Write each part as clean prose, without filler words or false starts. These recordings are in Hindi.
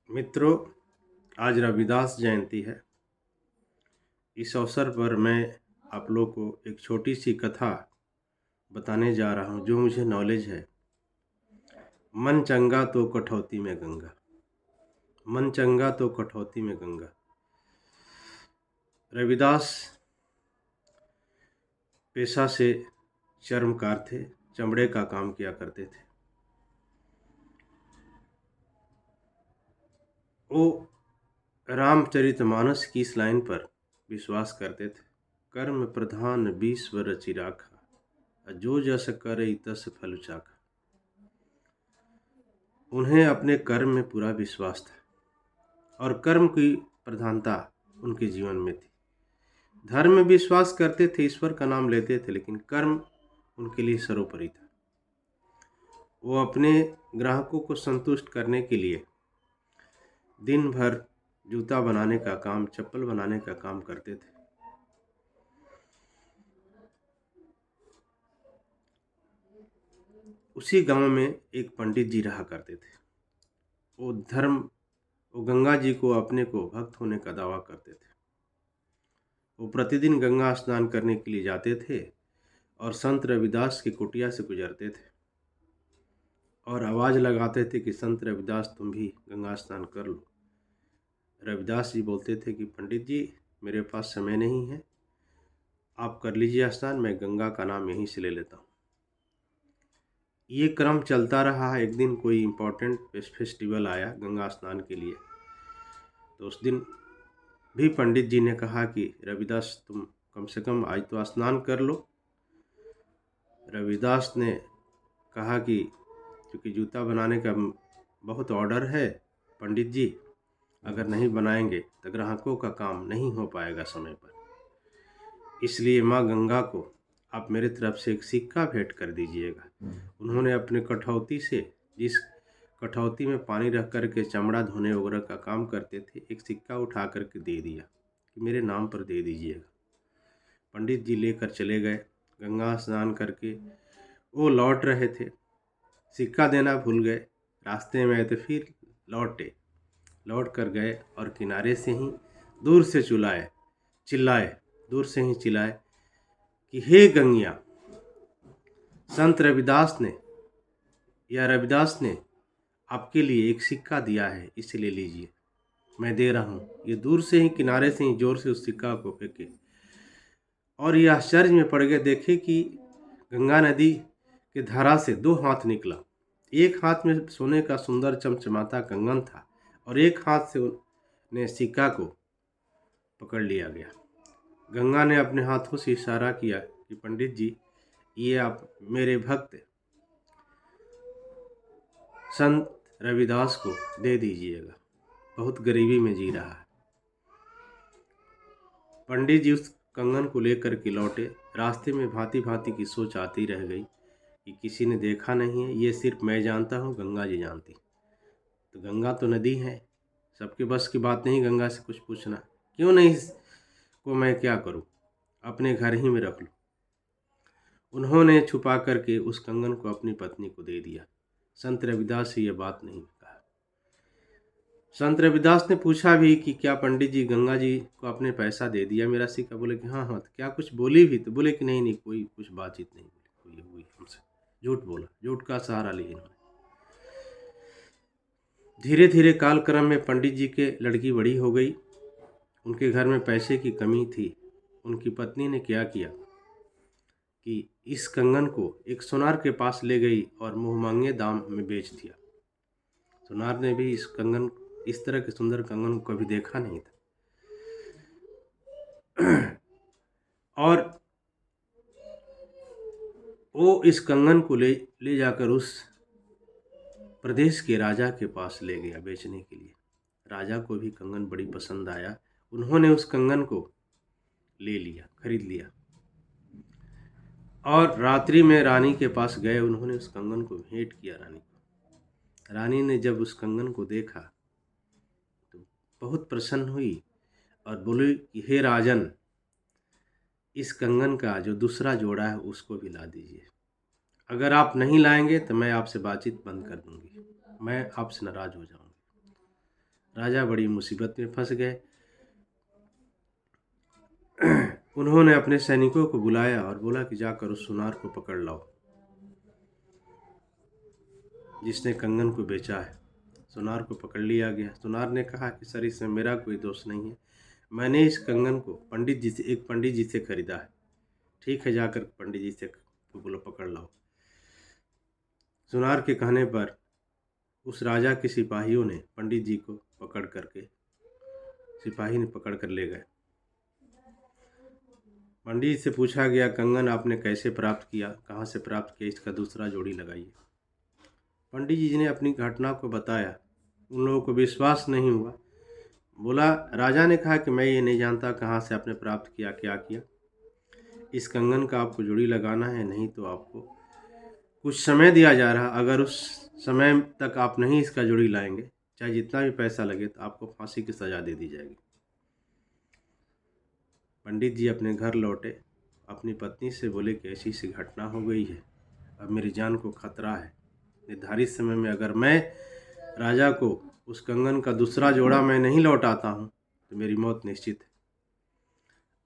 मित्रों, आज रविदास जयंती है। इस अवसर पर मैं आप लोग को एक छोटी सी कथा बताने जा रहा हूँ जो मुझे नॉलेज है। मन चंगा तो कठौती में गंगा, मन चंगा तो कठौती में गंगा। रविदास पेशा से चर्मकार थे, चमड़े का काम किया करते थे। वो रामचरितमानस की इस लाइन पर विश्वास करते थे, कर्म प्रधान 20 रचि राखा, जो जस करे तस फल चाखा। उन्हें अपने कर्म में पूरा विश्वास था और कर्म की प्रधानता उनके जीवन में थी। धर्म में विश्वास करते थे, ईश्वर का नाम लेते थे, लेकिन कर्म उनके लिए सर्वोपरि था। वो अपने ग्राहकों को संतुष्ट करने के लिए दिन भर जूता बनाने का काम, चप्पल बनाने का काम करते थे। उसी गांव में एक पंडित जी रहा करते थे। वो गंगा जी को अपने को भक्त होने का दावा करते थे। वो प्रतिदिन गंगा स्नान करने के लिए जाते थे और संत रविदास की कुटिया से गुजरते थे और आवाज़ लगाते थे कि संत रविदास तुम भी गंगा स्नान कर लो। रविदास जी बोलते थे कि पंडित जी, मेरे पास समय नहीं है, आप कर लीजिए स्नान, मैं गंगा का नाम यहीं से ले लेता हूँ। ये क्रम चलता रहा। एक दिन कोई इम्पोर्टेंट फेस्टिवल आया गंगा स्नान के लिए, तो उस दिन भी पंडित जी ने कहा कि रविदास तुम कम से कम आज तो स्नान कर लो। रविदास ने कहा कि क्योंकि जूता बनाने का बहुत ऑर्डर है पंडित जी, अगर नहीं बनाएंगे तो ग्राहकों का काम नहीं हो पाएगा समय पर, इसलिए माँ गंगा को आप मेरे तरफ से एक सिक्का भेंट कर दीजिएगा। उन्होंने अपने कठौती से, जिस कठौती में पानी रख कर के चमड़ा धोने वगैरह का काम करते थे, एक सिक्का उठा करके दे दिया कि मेरे नाम पर दे दीजिएगा। पंडित जी लेकर चले गए। गंगा स्नान करके वो लौट रहे थे, सिक्का देना भूल गए। रास्ते में आए तो फिर लौट कर गए और किनारे से ही दूर से चिल्लाए कि हे गंगिया, संत रविदास ने आपके लिए एक सिक्का दिया है, इसे ले लीजिए, मैं दे रहा हूँ। ये दूर से ही, किनारे से ही जोर से उस सिक्का को फेंके और ये आश्चर्य में पड़ गए, देखे कि गंगा नदी के धारा से दो हाथ निकला। एक हाथ में सोने का सुंदर चमचमाता कंगन था और एक हाथ से उन्हें सिक्का को पकड़ लिया गया। गंगा ने अपने हाथों से इशारा किया कि पंडित जी, ये आप मेरे भक्त संत रविदास को दे दीजिएगा, बहुत गरीबी में जी रहा है। पंडित जी उस कंगन को लेकर के लौटे। रास्ते में भांति भांति की सोच आती रह गई कि किसी ने देखा नहीं है, ये सिर्फ मैं जानता हूँ, गंगा जी जानती। तो गंगा तो नदी है, सबके बस की बात नहीं गंगा से कुछ पूछना। क्यों नहीं को मैं क्या करूँ, अपने घर ही में रख लूँ। उन्होंने छुपा करके उस कंगन को अपनी पत्नी को दे दिया। संत रविदास से ये बात नहीं कहा। संत रविदास ने पूछा भी कि क्या पंडित जी गंगा जी को आपने पैसा दे दिया मेरा सिक्का? बोले कि हाँ हाँ। तो क्या कुछ बोली भी? तो बोले कि नहीं, कोई कुछ बातचीत नहीं हुई हमसे। झूठ बोला, झूठ का सहारा लिया इन्होंने। धीरे धीरे कालक्रम में पंडित जी के लड़की बड़ी हो गई। उनके घर में पैसे की कमी थी। उनकी पत्नी ने क्या किया कि इस कंगन को एक सुनार के पास ले गई और मुँहमांगे दाम में बेच दिया। सुनार ने भी इस तरह के सुंदर कंगन को कभी देखा नहीं था और वो इस कंगन को ले जाकर उस प्रदेश के राजा के पास ले गया बेचने के लिए। राजा को भी कंगन बड़ी पसंद आया। उन्होंने उस कंगन को ले लिया, खरीद लिया और रात्रि में रानी के पास गए। उन्होंने उस कंगन को भेंट किया रानी को। रानी ने जब उस कंगन को देखा तो बहुत प्रसन्न हुई और बोली कि हे राजन, इस कंगन का जो दूसरा जोड़ा है उसको भी ला दीजिए। अगर आप नहीं लाएंगे तो मैं आपसे बातचीत बंद कर दूंगी, मैं आपसे नाराज हो जाऊंगी। राजा बड़ी मुसीबत में फंस गए। उन्होंने अपने सैनिकों को बुलाया और बोला कि जाकर उस सुनार को पकड़ लाओ जिसने कंगन को बेचा है। सुनार को पकड़ लिया गया। सुनार ने कहा कि सर, इसमें मेरा कोई दोष नहीं है, मैंने इस कंगन को एक पंडित जी से खरीदा है। ठीक है, जाकर पंडित जी से तो बोलो पकड़ लाओ। सुनार के कहने पर उस राजा के सिपाहियों ने पंडित जी को पकड़ कर ले गए। पंडित जी से पूछा गया, कंगन आपने कैसे प्राप्त किया, कहाँ से प्राप्त किया, इसका दूसरा जोड़ी लगाइए। पंडित जी ने अपनी घटना को बताया। उन लोगों को विश्वास नहीं हुआ। बोला, राजा ने कहा कि मैं ये नहीं जानता कहाँ से आपने प्राप्त किया, क्या किया। इस कंगन का आपको जोड़ी लगाना है, नहीं तो आपको कुछ समय दिया जा रहा, अगर उस समय तक आप नहीं इसका जोड़ी लाएंगे, चाहे जितना भी पैसा लगे, तो आपको फांसी की सज़ा दे दी जाएगी। पंडित जी अपने घर लौटे। अपनी पत्नी से बोले कि ऐसी सी घटना हो गई है, अब मेरी जान को खतरा है। निर्धारित समय में अगर मैं राजा को उस कंगन का दूसरा जोड़ा मैं नहीं लौटाता हूँ तो मेरी मौत निश्चित है।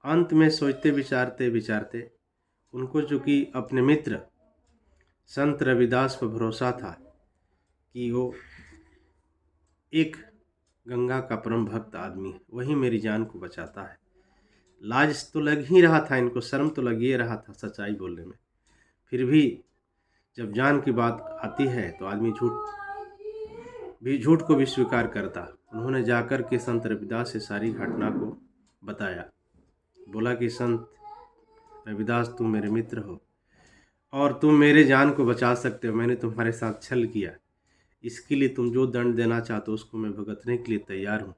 अंत में सोचते विचारते विचारते उनको चूँकि अपने मित्र संत रविदास पर भरोसा था कि वो एक गंगा का परम भक्त आदमी है, वही मेरी जान को बचाता है। लाज तो लग ही रहा था, इनको शर्म तो लग ही रहा था सच्चाई बोलने में, फिर भी जब जान की बात आती है तो आदमी झूठ को भी स्वीकार करता। उन्होंने जाकर के संत रविदास से सारी घटना को बताया। बोला कि संत रविदास, तुम मेरे मित्र हो और तुम मेरे जान को बचा सकते हो। मैंने तुम्हारे साथ छल किया, इसके लिए तुम जो दंड देना चाहते हो उसको मैं भुगतने के लिए तैयार हूँ,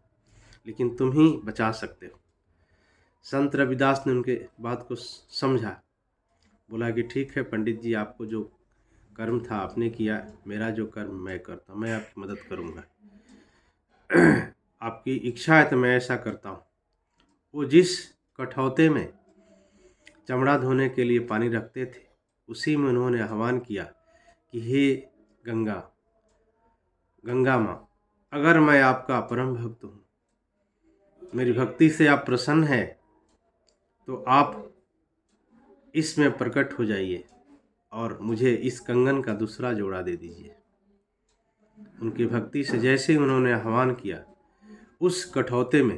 लेकिन तुम ही बचा सकते हो। संत रविदास ने उनके बात को समझा। बोला कि ठीक है पंडित जी, आपको जो कर्म था आपने किया, मेरा जो कर्म मैं करता हूँ, मैं आपकी मदद करूँगा। आपकी इच्छा है तो मैं ऐसा करता हूँ। वो जिस कठौते में चमड़ा धोने के लिए पानी रखते थे, उसी में उन्होंने आह्वान किया कि हे गंगा माँ, अगर मैं आपका परम भक्त हूँ, मेरी भक्ति से आप प्रसन्न हैं, तो आप इसमें प्रकट हो जाइए और मुझे इस कंगन का दूसरा जोड़ा दे दीजिए। उनकी भक्ति से जैसे ही उन्होंने आह्वान किया, उस कठौते में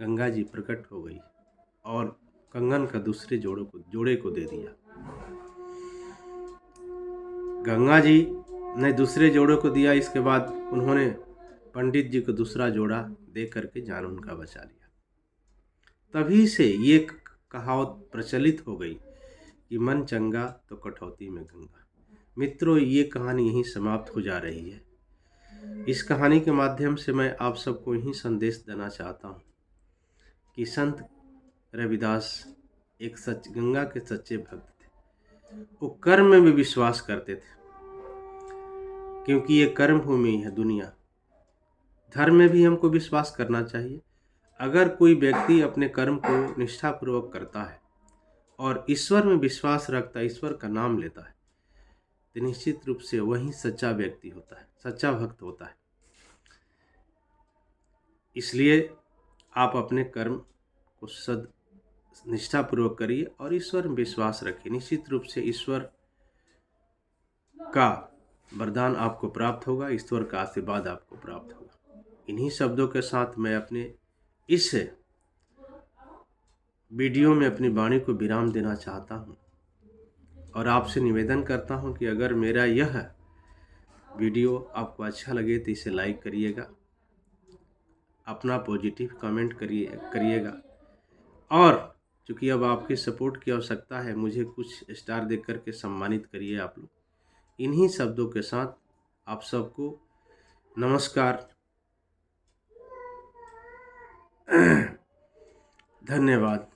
गंगा जी प्रकट हो गई और कंगन का दूसरे जोड़े को दे दिया। गंगा जी ने दूसरे जोड़े को दिया। इसके बाद उन्होंने पंडित जी को दूसरा जोड़ा दे करके जान उनका बचा लिया। तभी से ये कहावत प्रचलित हो गई कि मन चंगा तो कठौती में गंगा। मित्रों, ये कहानी यहीं समाप्त हो जा रही है। इस कहानी के माध्यम से मैं आप सबको यही संदेश देना चाहता हूँ कि संत रविदास एक गंगा के सच्चे भक्त थे। वो कर्म में भी विश्वास करते थे, क्योंकि ये कर्म भूमि है दुनिया। धर्म में भी हमको विश्वास करना चाहिए। अगर कोई व्यक्ति अपने कर्म को निष्ठापूर्वक करता है और ईश्वर में विश्वास रखता है, ईश्वर का नाम लेता है, तो निश्चित रूप से वही सच्चा व्यक्ति होता है, सच्चा भक्त होता है। इसलिए आप अपने कर्म को निष्ठापूर्वक करिए और ईश्वर में विश्वास रखिए। निश्चित रूप से ईश्वर का वरदान आपको प्राप्त होगा, ईश्वर का आशीर्वाद आपको प्राप्त होगा। इन्हीं शब्दों के साथ मैं अपने इस वीडियो में अपनी वाणी को विराम देना चाहता हूँ और आपसे निवेदन करता हूँ कि अगर मेरा यह वीडियो आपको अच्छा लगे तो इसे लाइक करिएगा, अपना पॉजिटिव कमेंट करिएगा और चूँकि अब आपके सपोर्ट की आवश्यकता है, मुझे कुछ स्टार देकर के सम्मानित करिए आप लोग। इन्हीं शब्दों के साथ आप सबको नमस्कार, धन्यवाद।